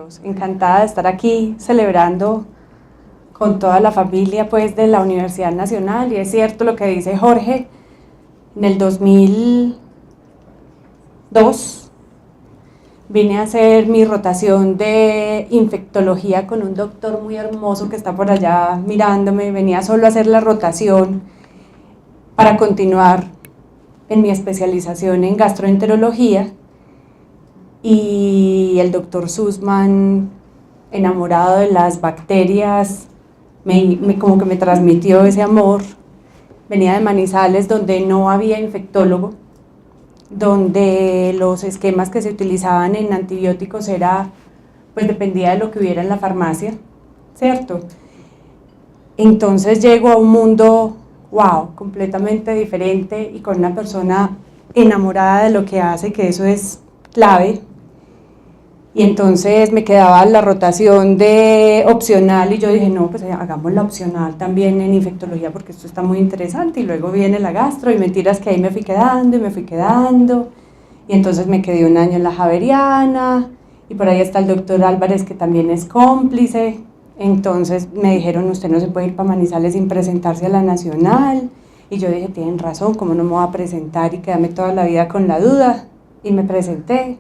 Dios, encantada de estar aquí celebrando con toda la familia pues de la Universidad Nacional. Y es cierto lo que dice Jorge, en el 2002 vine a hacer mi rotación de infectología con un doctor muy hermoso que está por allá mirándome. Venía solo a hacer la rotación para continuar en mi especialización en gastroenterología, y el doctor Sussman, enamorado de las bacterias, como que me transmitió ese amor. Venía de Manizales, donde no había infectólogo, donde los esquemas que se utilizaban en antibióticos pues dependía de lo que hubiera en la farmacia, ¿cierto? Entonces llego a un mundo, wow, completamente diferente y con una persona enamorada de lo que hace, que eso es clave. Y entonces me quedaba la rotación de opcional y yo dije, no, pues hagamos la opcional también en infectología porque esto está muy interesante. Y luego viene la gastro y mentiras que ahí me fui quedando y me fui quedando. Y entonces me quedé un año en la Javeriana y por ahí está el doctor Álvarez, que también es cómplice. Entonces me dijeron, usted no se puede ir para Manizales sin presentarse a la Nacional. Y yo dije, tienen razón, ¿cómo no me voy a presentar y quedarme toda la vida con la duda? Y me presenté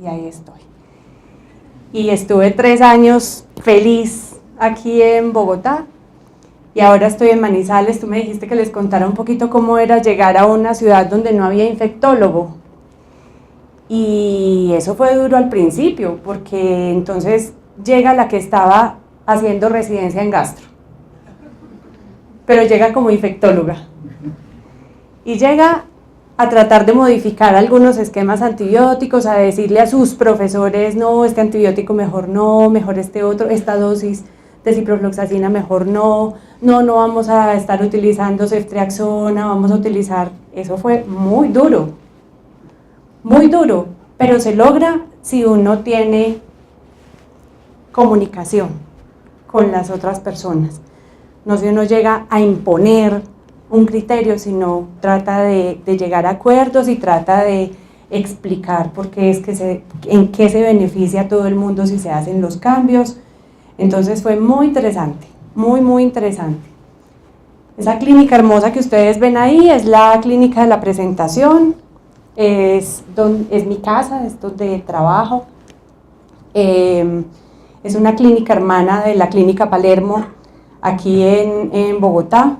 y ahí estoy. Y estuve 3 años feliz aquí en Bogotá y ahora estoy en Manizales. Tú me dijiste que les contara un poquito cómo era llegar a una ciudad donde no había infectólogo, y eso fue duro al principio porque entonces llega la que estaba haciendo residencia en gastro, pero llega como infectóloga y llega a tratar de modificar algunos esquemas antibióticos, a decirle a sus profesores, no, este antibiótico mejor no, mejor este otro, esta dosis de ciprofloxacina mejor no vamos a estar utilizando ceftriaxona, vamos a utilizar. Eso fue muy duro, pero se logra si uno tiene comunicación con las otras personas, no si uno llega a imponer un criterio, sino trata de llegar a acuerdos y trata de explicar por qué en qué se beneficia a todo el mundo si se hacen los cambios. Entonces fue muy interesante, muy interesante. Esa clínica hermosa que ustedes ven ahí es la clínica de la presentación, es mi casa, es donde trabajo. Es una clínica hermana de la clínica Palermo aquí en Bogotá.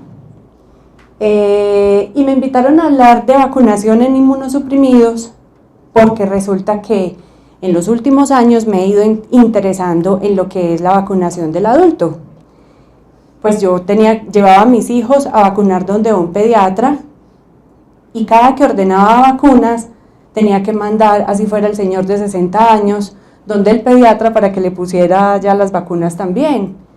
Y me invitaron a hablar de vacunación en inmunosuprimidos porque resulta que en los últimos años me he ido interesando en lo que es la vacunación del adulto. Pues yo llevaba a mis hijos a vacunar donde un pediatra y cada que ordenaba vacunas tenía que mandar, así fuera el señor de 60 años, donde el pediatra para que le pusiera ya las vacunas también.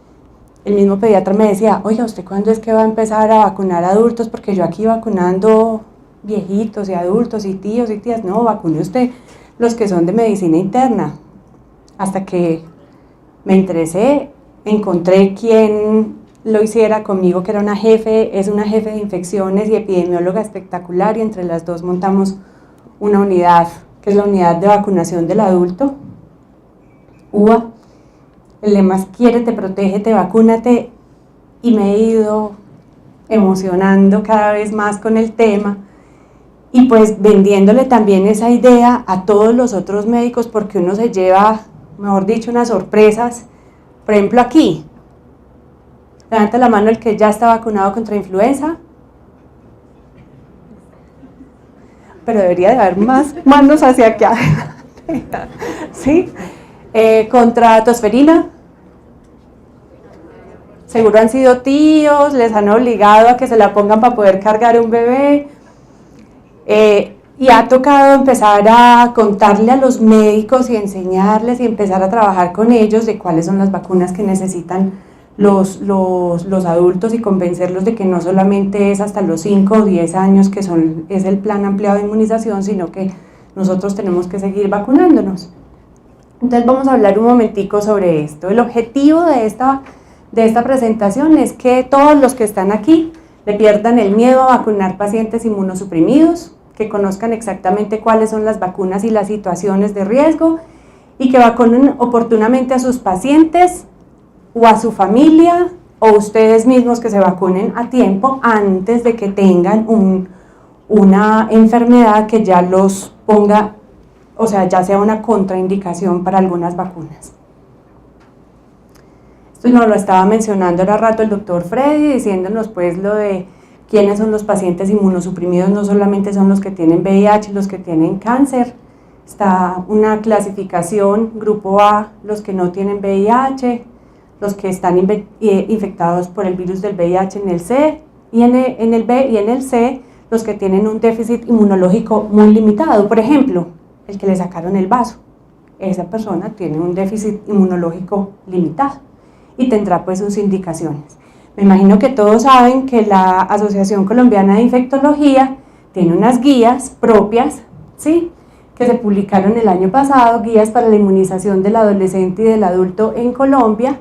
El mismo pediatra me decía, oiga, ¿usted cuándo es que va a empezar a vacunar adultos? Porque yo aquí vacunando viejitos y adultos y tíos y tías. No, vacune usted los que son de medicina interna. Hasta que me interesé, encontré quien lo hiciera conmigo, que era es una jefe de infecciones y epidemióloga espectacular, y entre las dos montamos una unidad, que es la unidad de vacunación del adulto, UVA. El lema es quiérete, protégete, vacúnate, y me he ido emocionando cada vez más con el tema y pues vendiéndole también esa idea a todos los otros médicos, porque uno se lleva, mejor dicho, unas sorpresas. Por ejemplo, aquí, levanta la mano el que ya está vacunado contra influenza, pero debería de haber más manos hacia acá. ¿Sí? Contra tosferina, seguro han sido tíos, les han obligado a que se la pongan para poder cargar un bebé, y ha tocado empezar a contarle a los médicos y enseñarles y empezar a trabajar con ellos de cuáles son las vacunas que necesitan los adultos, y convencerlos de que no solamente es hasta los 5 o 10 años que es el plan ampliado de inmunización, sino que nosotros tenemos que seguir vacunándonos. Entonces vamos a hablar un momentico sobre esto. El objetivo de esta presentación es que todos los que están aquí le pierdan el miedo a vacunar pacientes inmunosuprimidos, que conozcan exactamente cuáles son las vacunas y las situaciones de riesgo, y que vacunen oportunamente a sus pacientes o a su familia o ustedes mismos que se vacunen a tiempo antes de que tengan una enfermedad que ya los ponga, o sea, ya sea una contraindicación para algunas vacunas. Esto nos lo estaba mencionando hace rato el doctor Freddy, diciéndonos pues lo de quiénes son los pacientes inmunosuprimidos. No solamente son los que tienen VIH, los que tienen cáncer. Está una clasificación, grupo A, los que no tienen VIH, los que están infectados por el virus del VIH en el C, y en el B y en el C, los que tienen un déficit inmunológico muy limitado. Por ejemplo, el que le sacaron el vaso, esa persona tiene un déficit inmunológico limitado y tendrá pues sus indicaciones. Me imagino que todos saben que la Asociación Colombiana de Infectología tiene unas guías propias, ¿sí?, que se publicaron el año pasado, guías para la inmunización del adolescente y del adulto en Colombia,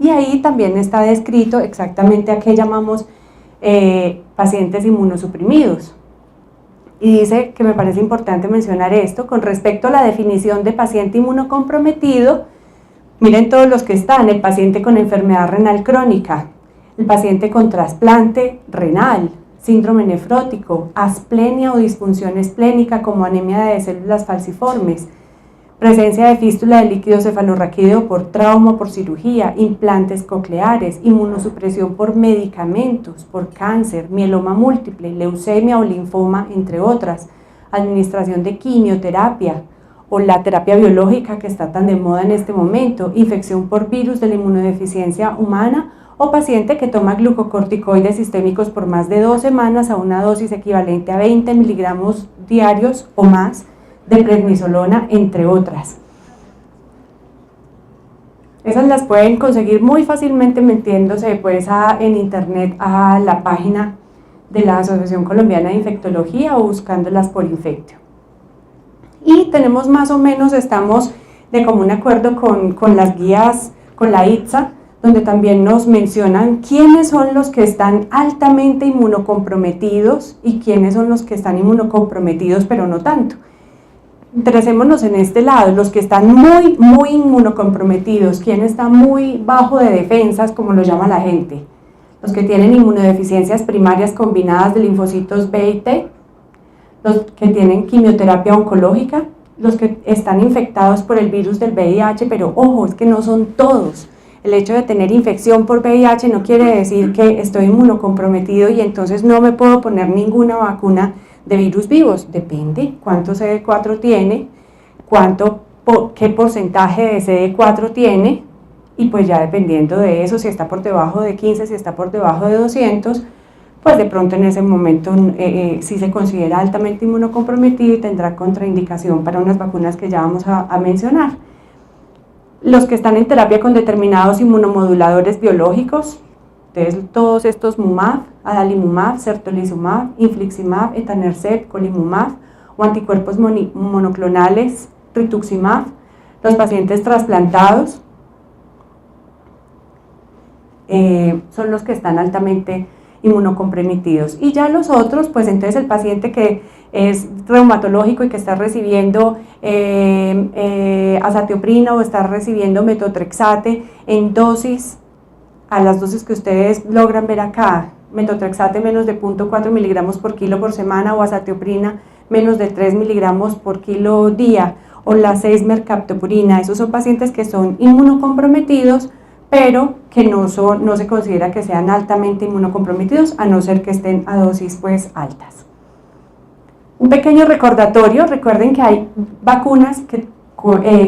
y ahí también está descrito exactamente a qué llamamos pacientes inmunosuprimidos. Y dice que me parece importante mencionar esto, con respecto a la definición de paciente inmunocomprometido, miren todos los que están: el paciente con enfermedad renal crónica, el paciente con trasplante renal, síndrome nefrótico, asplenia o disfunción esplénica como anemia de células falciformes, presencia de fístula de líquido cefalorraquídeo por trauma o por cirugía, implantes cocleares, inmunosupresión por medicamentos, por cáncer, mieloma múltiple, leucemia o linfoma, entre otras, administración de quimioterapia o la terapia biológica que está tan de moda en este momento, infección por virus de la inmunodeficiencia humana, o paciente que toma glucocorticoides sistémicos por más de 2 semanas a una dosis equivalente a 20 miligramos diarios o más de prednisolona, entre otras. Esas las pueden conseguir muy fácilmente metiéndose pues en internet a la página de la Asociación Colombiana de Infectología o buscándolas por Infectio. Y tenemos más o menos, estamos de común acuerdo con las guías, con la ITSA, donde también nos mencionan quiénes son los que están altamente inmunocomprometidos y quiénes son los que están inmunocomprometidos pero no tanto. Interesémonos en este lado, los que están muy inmunocomprometidos, quién está muy bajo de defensas, como lo llama la gente, los que tienen inmunodeficiencias primarias combinadas de linfocitos B y T, los que tienen quimioterapia oncológica, los que están infectados por el virus del VIH, pero ojo, es que no son todos. El hecho de tener infección por VIH no quiere decir que estoy inmunocomprometido y entonces no me puedo poner ninguna vacuna de virus vivos. Depende cuánto CD4 tiene, qué porcentaje de CD4 tiene, y pues ya dependiendo de eso, si está por debajo de 15, si está por debajo de 200, pues de pronto en ese momento sí se considera altamente inmunocomprometido y tendrá contraindicación para unas vacunas que ya vamos a mencionar. Los que están en terapia con determinados inmunomoduladores biológicos, entonces todos estos MUMAF, adalimumab, certolizumab, infliximab, etanercept, colimumab, o anticuerpos monoclonales, rituximab, los pacientes trasplantados, son los que están altamente inmunocomprometidos. Y ya los otros, pues entonces el paciente que es reumatológico y que está recibiendo azatioprina o está recibiendo metotrexate en dosis, a las dosis que ustedes logran ver acá, metotrexate menos de 0.4 miligramos por kilo por semana, o azatioprina menos de 3 miligramos por kilo día, o la 6-mercaptopurina. Esos son pacientes que son inmunocomprometidos, pero que no se considera que sean altamente inmunocomprometidos, a no ser que estén a dosis pues altas. Un pequeño recordatorio: recuerden que hay vacunas que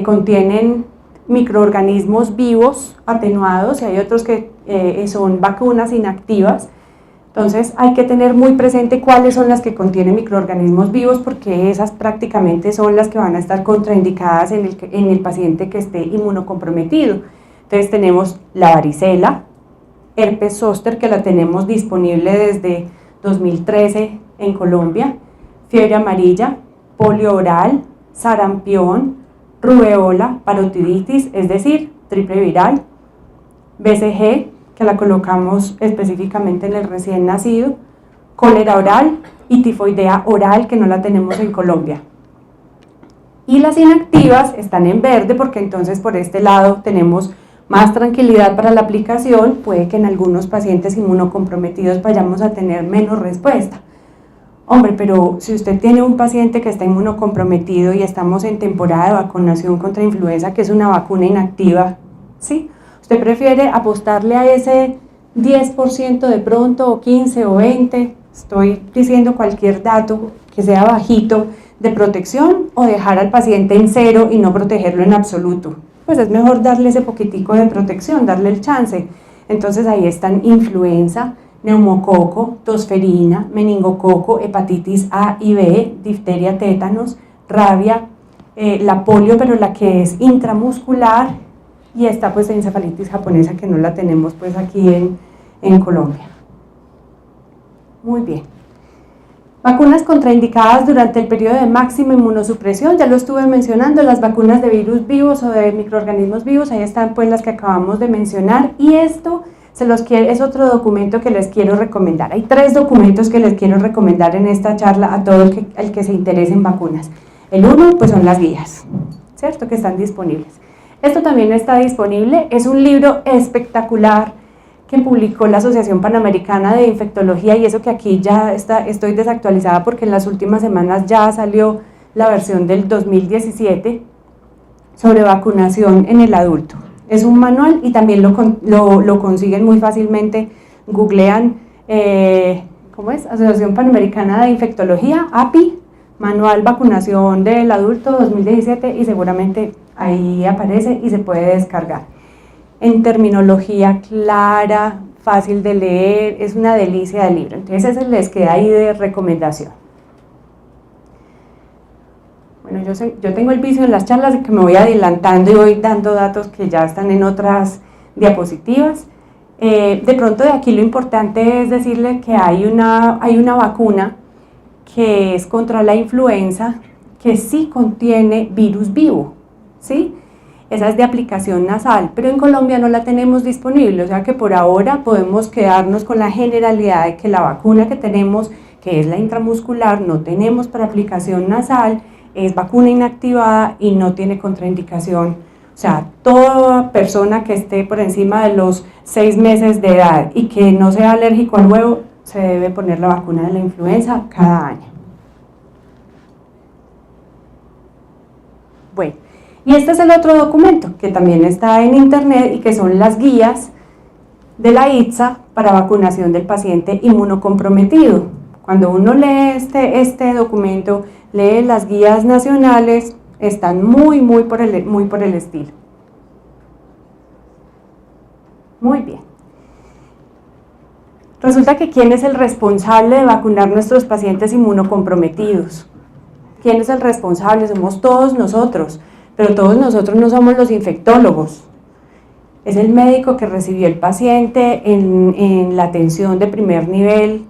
contienen microorganismos vivos atenuados y hay otros que son vacunas inactivas. Entonces hay que tener muy presente cuáles son las que contienen microorganismos vivos, porque esas prácticamente son las que van a estar contraindicadas en el paciente que esté inmunocomprometido. Entonces tenemos la varicela, herpes zóster, que la tenemos disponible desde 2013 en Colombia, fiebre amarilla, polio oral, sarampión, rubeola, parotiditis, es decir, triple viral, BCG, que la colocamos específicamente en el recién nacido, cólera oral y tifoidea oral, que no la tenemos en Colombia. Y las inactivas están en verde porque entonces por este lado tenemos más tranquilidad para la aplicación. Puede que en algunos pacientes inmunocomprometidos vayamos a tener menos respuesta. Hombre, pero si usted tiene un paciente que está inmunocomprometido y estamos en temporada de vacunación contra influenza, que es una vacuna inactiva, ¿sí? ¿Usted prefiere apostarle a ese 10% de pronto, o 15 o 20? Estoy diciendo cualquier dato que sea bajito de protección, o dejar al paciente en 0 y no protegerlo en absoluto. Pues es mejor darle ese poquitico de protección, darle el chance. Entonces ahí están influenza, neumococo, tosferina, meningococo, hepatitis A y B, difteria, tétanos, rabia, la polio, pero la que es intramuscular, y esta pues encefalitis japonesa, que no la tenemos pues aquí en Colombia. Muy bien. Vacunas contraindicadas durante el periodo de máxima inmunosupresión, ya lo estuve mencionando, las vacunas de virus vivos o de microorganismos vivos, ahí están pues las que acabamos de mencionar, y esto es otro documento que les quiero recomendar. Hay 3 documentos que les quiero recomendar en esta charla a todo el que se interese en vacunas. El uno pues son las guías, ¿cierto?, que están disponibles. Esto también está disponible, es un libro espectacular que publicó la Asociación Panamericana de Infectología, y eso que aquí ya estoy desactualizada porque en las últimas semanas ya salió la versión del 2017 sobre vacunación en el adulto. Es un manual y también lo consiguen muy fácilmente, googlean, ¿cómo es? Asociación Panamericana de Infectología, API, Manual Vacunación del Adulto 2017, y seguramente ahí aparece y se puede descargar. En terminología clara, fácil de leer, es una delicia de libro. Entonces ese les queda ahí de recomendación. Bueno, yo tengo el vicio en las charlas de que me voy adelantando y voy dando datos que ya están en otras diapositivas. De pronto de aquí lo importante es decirle que hay una vacuna que es contra la influenza, que sí contiene virus vivo, ¿sí? Esa es de aplicación nasal, pero en Colombia no la tenemos disponible, o sea que por ahora podemos quedarnos con la generalidad de que la vacuna que tenemos, que es la intramuscular, no tenemos para aplicación nasal, es vacuna inactivada y no tiene contraindicación. O sea, toda persona que esté por encima de los 6 meses de edad y que no sea alérgico al huevo, se debe poner la vacuna de la influenza cada año. Bueno. Y este es el otro documento que también está en internet y que son las guías de la ITSA para vacunación del paciente inmunocomprometido. Cuando uno lee este documento, lee las guías nacionales, están muy por el estilo. Muy bien. Resulta que ¿quién es el responsable de vacunar nuestros pacientes inmunocomprometidos? ¿Quién es el responsable? Somos todos nosotros. Pero todos nosotros no somos los infectólogos. Es el médico que recibió el paciente en la atención de primer nivel,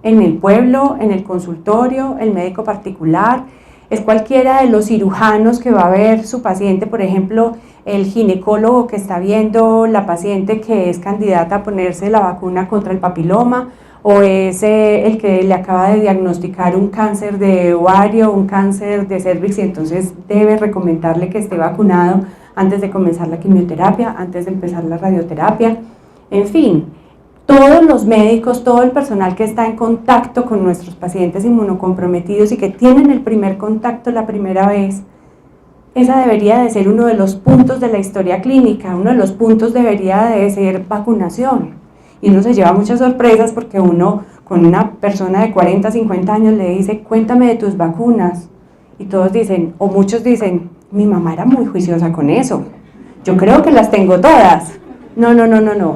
en el pueblo, en el consultorio, el médico particular. Es cualquiera de los cirujanos que va a ver su paciente, por ejemplo, el ginecólogo que está viendo la paciente que es candidata a ponerse la vacuna contra el papiloma, o es el que le acaba de diagnosticar un cáncer de ovario, un cáncer de cervix, y entonces debe recomendarle que esté vacunado antes de comenzar la quimioterapia, antes de empezar la radioterapia. En fin, todos los médicos, todo el personal que está en contacto con nuestros pacientes inmunocomprometidos y que tienen el primer contacto la primera vez, esa debería de ser uno de los puntos de la historia clínica, uno de los puntos debería de ser vacunación. Y uno se lleva muchas sorpresas porque uno con una persona de 40, 50 años le dice, cuéntame de tus vacunas. Y todos dicen, o muchos dicen, mi mamá era muy juiciosa con eso. Yo creo que las tengo todas. No.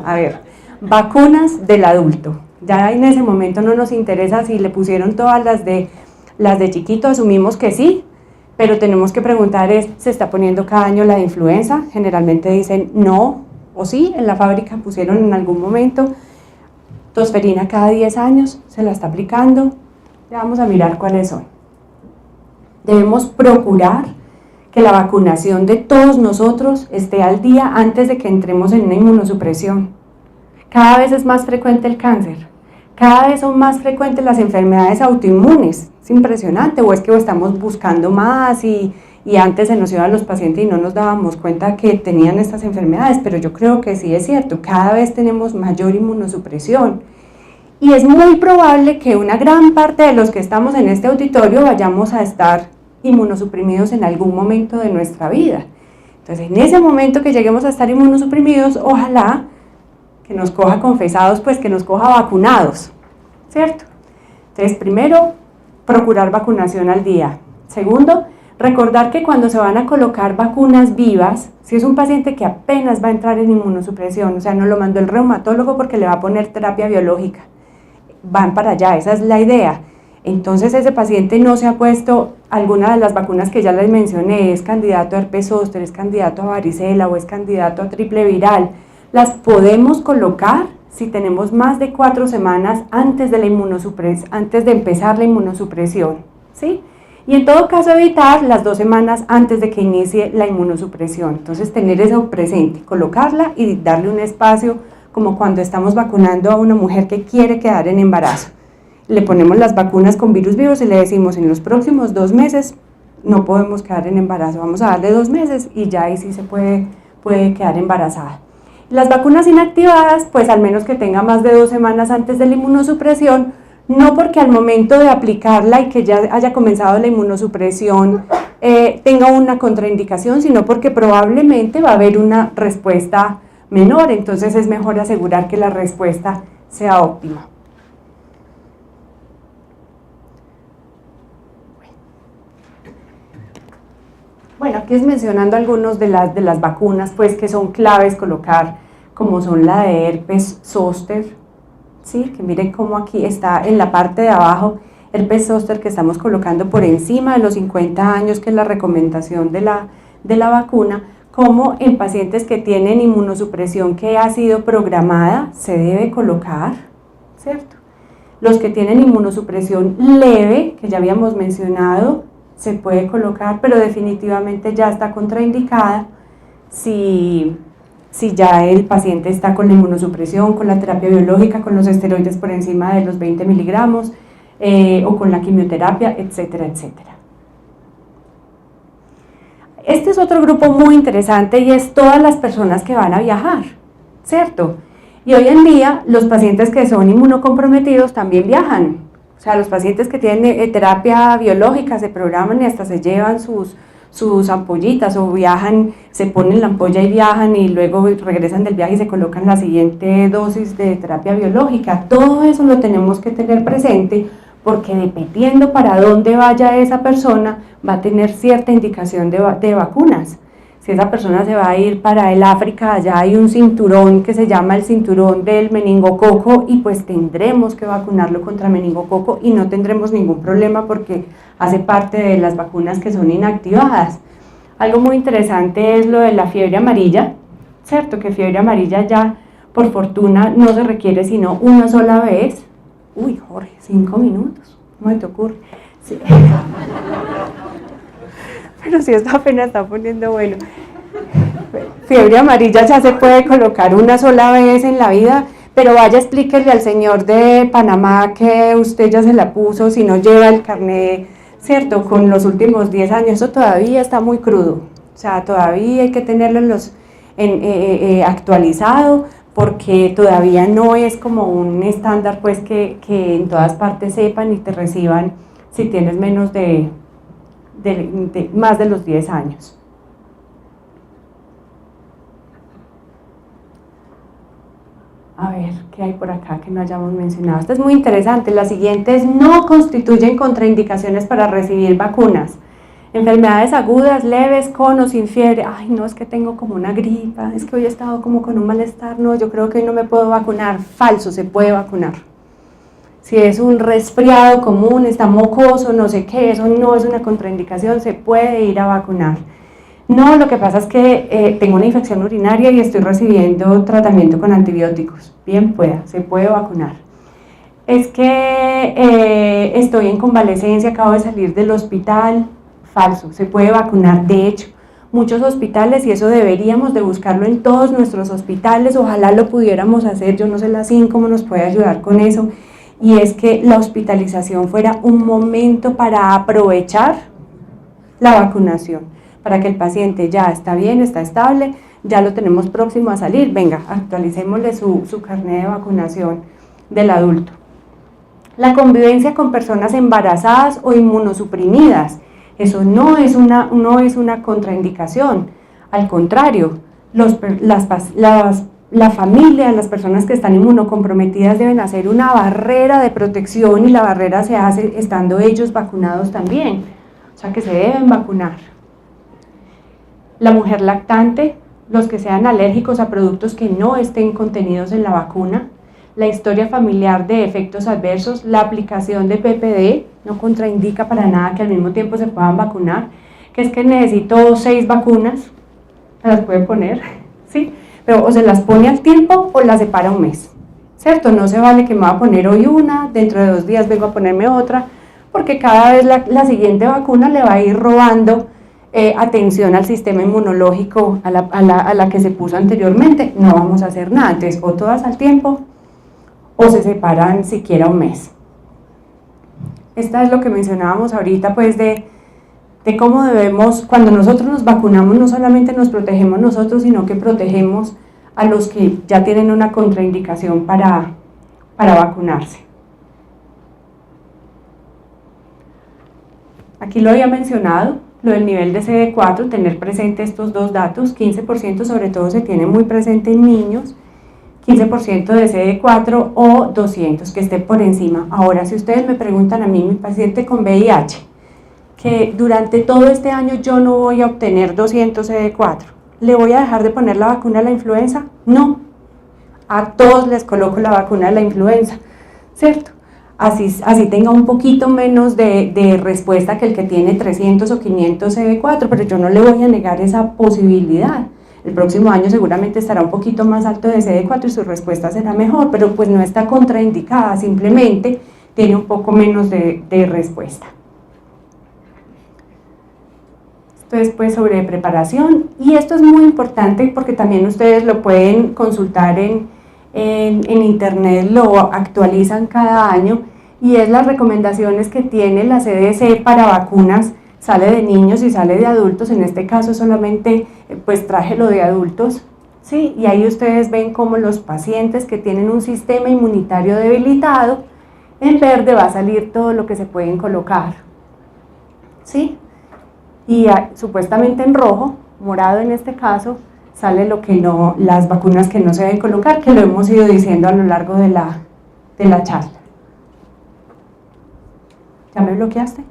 A ver, vacunas del adulto. Ya en ese momento no nos interesa si le pusieron todas las de chiquito, asumimos que sí, pero tenemos que preguntar ¿se está poniendo cada año la de influenza? Generalmente dicen no. O sí, en la fábrica pusieron en algún momento tosferina cada 10 años, se la está aplicando. Ya vamos a mirar cuáles son. Debemos procurar que la vacunación de todos nosotros esté al día antes de que entremos en una inmunosupresión. Cada vez es más frecuente el cáncer, cada vez son más frecuentes las enfermedades autoinmunes. Es impresionante, o es que estamos buscando más y y antes se nos iban los pacientes y no nos dábamos cuenta que tenían estas enfermedades, pero yo creo que sí es cierto, cada vez tenemos mayor inmunosupresión y es muy probable que una gran parte de los que estamos en este auditorio vayamos a estar inmunosuprimidos en algún momento de nuestra vida. Entonces, en ese momento que lleguemos a estar inmunosuprimidos, ojalá que nos coja confesados, pues que nos coja vacunados, ¿cierto? Entonces, primero, procurar vacunación al día. Segundo, recordar que cuando se van a colocar vacunas vivas, si es un paciente que apenas va a entrar en inmunosupresión, o sea, no lo mandó el reumatólogo porque le va a poner terapia biológica, van para allá, esa es la idea. Entonces ese paciente no se ha puesto alguna de las vacunas que ya les mencioné, es candidato a herpes zóster, es candidato a varicela o es candidato a triple viral, las podemos colocar si tenemos más de 4 semanas antes de empezar la inmunosupresión, ¿sí? Y en todo caso evitar las 2 semanas antes de que inicie la inmunosupresión. Entonces tener eso presente, colocarla y darle un espacio como cuando estamos vacunando a una mujer que quiere quedar en embarazo. Le ponemos las vacunas con virus vivos y le decimos en los próximos 2 meses no podemos quedar en embarazo, vamos a darle 2 meses y ya ahí sí se puede quedar embarazada. Las vacunas inactivadas, pues al menos que tenga más de 2 semanas antes de la inmunosupresión, no porque al momento de aplicarla y que ya haya comenzado la inmunosupresión tenga una contraindicación, sino porque probablemente va a haber una respuesta menor, entonces es mejor asegurar que la respuesta sea óptima. Bueno, aquí es mencionando algunos de las vacunas pues que son claves colocar, como son la de herpes zóster, ¿sí? Que miren cómo aquí está en la parte de abajo, herpes zóster que estamos colocando por encima de los 50 años, que es la recomendación de la vacuna, como en pacientes que tienen inmunosupresión que ha sido programada, se debe colocar, ¿cierto? Los que tienen inmunosupresión leve, que ya habíamos mencionado, se puede colocar, pero definitivamente ya está contraindicada si ya el paciente está con la inmunosupresión, con la terapia biológica, con los esteroides por encima de los 20 miligramos o con la quimioterapia, etcétera, etcétera. Este es otro grupo muy interesante y es todas las personas que van a viajar, ¿cierto? Y hoy en día los pacientes que son inmunocomprometidos también viajan. O sea, los pacientes que tienen terapia biológica se programan y hasta se llevan sus ampollitas o viajan, se ponen la ampolla y viajan y luego regresan del viaje y se colocan la siguiente dosis de terapia biológica. Todo eso lo tenemos que tener presente porque dependiendo para dónde vaya esa persona va a tener cierta indicación de vacunas. Si esa persona se va a ir para el África, allá hay un cinturón que se llama el cinturón del meningococo y pues tendremos que vacunarlo contra meningococo y no tendremos ningún problema porque hace parte de las vacunas que son inactivadas. Algo muy interesante es lo de la fiebre amarilla, ¿cierto? Que fiebre amarilla ya por fortuna no se requiere sino una sola vez. Uy, Jorge, 5 minutos, ¿cómo te ocurre? Sí. Pero si esto apenas está poniendo bueno. Fiebre amarilla ya se puede colocar una sola vez en la vida, pero vaya explíquele al señor de Panamá que usted ya se la puso, si no lleva el carnet, ¿cierto? Con los últimos 10 años, eso todavía está muy crudo, o sea, todavía hay que tenerlo actualizado, porque todavía no es como un estándar pues que en todas partes sepan y te reciban si tienes menos de más de los 10 años. A ver, ¿qué hay por acá que no hayamos mencionado? Esto es muy interesante. Las siguientes no constituyen contraindicaciones para recibir vacunas. Enfermedades agudas, leves, con o sin fiebre. Ay, no, es que tengo como una gripa, es que hoy he estado como con un malestar. No, yo creo que hoy no me puedo vacunar. Falso, se puede vacunar. Si es un resfriado común, está mocoso, no sé qué, eso no es una contraindicación, se puede ir a vacunar. No, lo que pasa es que tengo una infección urinaria y estoy recibiendo tratamiento con antibióticos. Bien pueda, se puede vacunar. Es que estoy en convalecencia, acabo de salir del hospital. Falso, se puede vacunar. De hecho, muchos hospitales, y eso deberíamos de buscarlo en todos nuestros hospitales, ojalá lo pudiéramos hacer, yo no sé la CIN cómo nos puede ayudar con eso, y es que la hospitalización fuera un momento para aprovechar la vacunación. para que el paciente ya está bien, está estable, ya lo tenemos próximo a salir, venga, actualicémosle su carnet de vacunación del adulto. La convivencia con personas embarazadas o inmunosuprimidas, eso no es una contraindicación, al contrario, la familia, las personas que están inmunocomprometidas deben hacer una barrera de protección y la barrera se hace estando ellos vacunados también, o sea que se deben vacunar. La mujer lactante, los que sean alérgicos a productos que no estén contenidos en la vacuna, la historia familiar de efectos adversos, la aplicación de PPD, no contraindica para nada que al mismo tiempo se puedan vacunar, que es que necesito 6 vacunas, se las puede poner, ¿sí? Pero o se las pone al tiempo o las separa un mes, ¿cierto? No se vale que me va a poner hoy una, dentro de 2 días vengo a ponerme otra, porque cada vez la siguiente vacuna le va a ir robando atención al sistema inmunológico a la que se puso anteriormente, no vamos a hacer nada, entonces o todas al tiempo o se separan siquiera un mes. Esta es lo que mencionábamos ahorita, pues de cómo debemos, cuando nosotros nos vacunamos, no solamente nos protegemos nosotros, sino que protegemos a los que ya tienen una contraindicación para vacunarse. Aquí lo había mencionado, lo del nivel de CD4, tener presente estos 2 datos, 15% sobre todo se tiene muy presente en niños, 15% de CD4 o 200, que esté por encima. Ahora, si ustedes me preguntan a mí, mi paciente con VIH, que durante todo este año yo no voy a obtener 200 CD4, ¿le voy a dejar de poner la vacuna de la influenza? No, a todos les coloco la vacuna de la influenza, ¿cierto? Así tenga un poquito menos de respuesta que el que tiene 300 o 500 CD4, pero yo no le voy a negar esa posibilidad. El próximo año seguramente estará un poquito más alto de CD4 y su respuesta será mejor, pero pues no está contraindicada, simplemente tiene un poco menos de respuesta. Esto es pues sobre preparación, y esto es muy importante porque también ustedes lo pueden consultar en internet, lo actualizan cada año, y es las recomendaciones que tiene la CDC para vacunas. Sale de niños y sale de adultos, en este caso solamente pues traje lo de adultos, ¿sí? Y ahí ustedes ven cómo los pacientes que tienen un sistema inmunitario debilitado, en verde va a salir todo lo que se pueden colocar, ¿sí? Y supuestamente en rojo, morado en este caso, sale lo que no, las vacunas que no se deben colocar, que lo hemos ido diciendo a lo largo de la charla. ¿Ya me bloqueaste?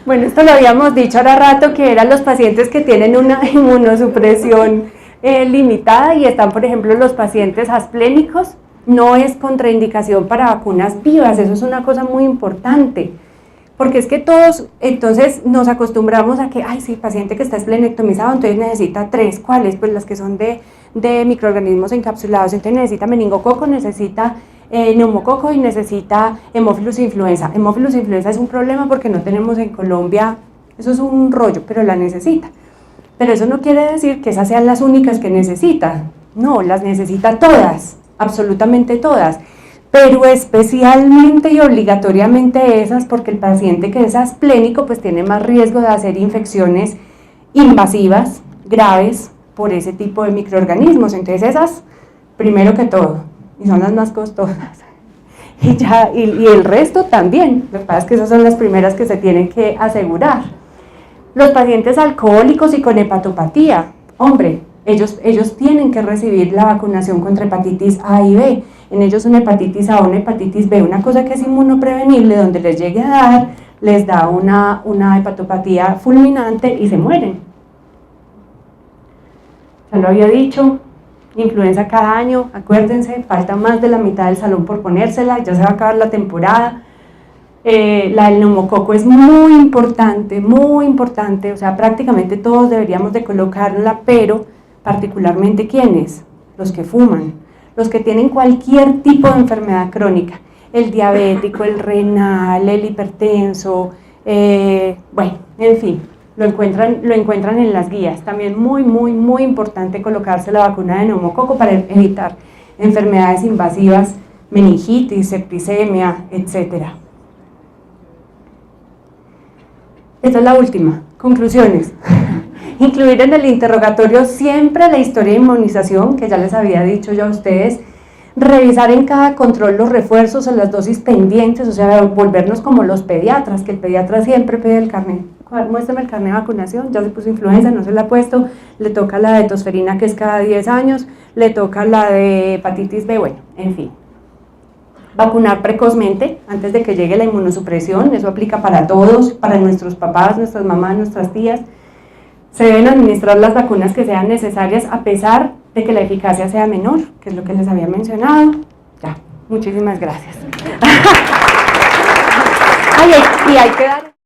Bueno, esto lo habíamos dicho ahora rato, que eran los pacientes que tienen una inmunosupresión limitada, y están, por ejemplo, los pacientes asplénicos. No es contraindicación para vacunas vivas, eso es una cosa muy importante, porque es que todos entonces nos acostumbramos a que, ay sí, paciente que está esplenectomizado, entonces necesita 3, ¿cuáles? Pues las que son de microorganismos encapsulados, entonces necesita meningococo, necesita neumococo y necesita Haemophilus influenza. Haemophilus influenza es un problema porque no tenemos en Colombia, eso es un rollo, pero la necesita. Pero eso no quiere decir que esas sean las únicas que necesita, no, las necesita todas, absolutamente todas, pero especialmente y obligatoriamente esas, porque el paciente que es asplénico pues tiene más riesgo de hacer infecciones invasivas, graves, por ese tipo de microorganismos. Entonces esas, primero que todo, y son las más costosas, y el resto también. Lo que pasa es que esas son las primeras que se tienen que asegurar. Los pacientes alcohólicos y con hepatopatía, hombre, ellos tienen que recibir la vacunación contra hepatitis A y B. En ellos una hepatitis A o una hepatitis B, una cosa que es inmunoprevenible, donde les llegue a dar, les da una hepatopatía fulminante y se mueren. Ya lo había dicho, influenza cada año, acuérdense, falta más de la mitad del salón por ponérsela, ya se va a acabar la temporada. La del neumococo es muy importante, o sea, prácticamente todos deberíamos de colocarla, pero particularmente ¿quiénes? Los que fuman, los que tienen cualquier tipo de enfermedad crónica, el diabético, el renal, el hipertenso, bueno, en fin, lo encuentran en las guías. También muy importante colocarse la vacuna de neumococo para evitar enfermedades invasivas, meningitis, septicemia, etcétera. Esta es la última, conclusiones. Incluir en el interrogatorio siempre la historia de inmunización, que ya les había dicho yo a ustedes, revisar en cada control los refuerzos en las dosis pendientes, o sea, volvernos como los pediatras, que el pediatra siempre pide el carnet. Muéstrame el carnet de vacunación, ya se puso influenza, no se la ha puesto, le toca la de tosferina que es cada 10 años, le toca la de hepatitis B, bueno, en fin. Vacunar precozmente, antes de que llegue la inmunosupresión, eso aplica para todos, para nuestros papás, nuestras mamás, nuestras tías. Se deben administrar las vacunas que sean necesarias a pesar de que la eficacia sea menor, que es lo que les había mencionado. Ya, muchísimas gracias. Ay, y hay que dar...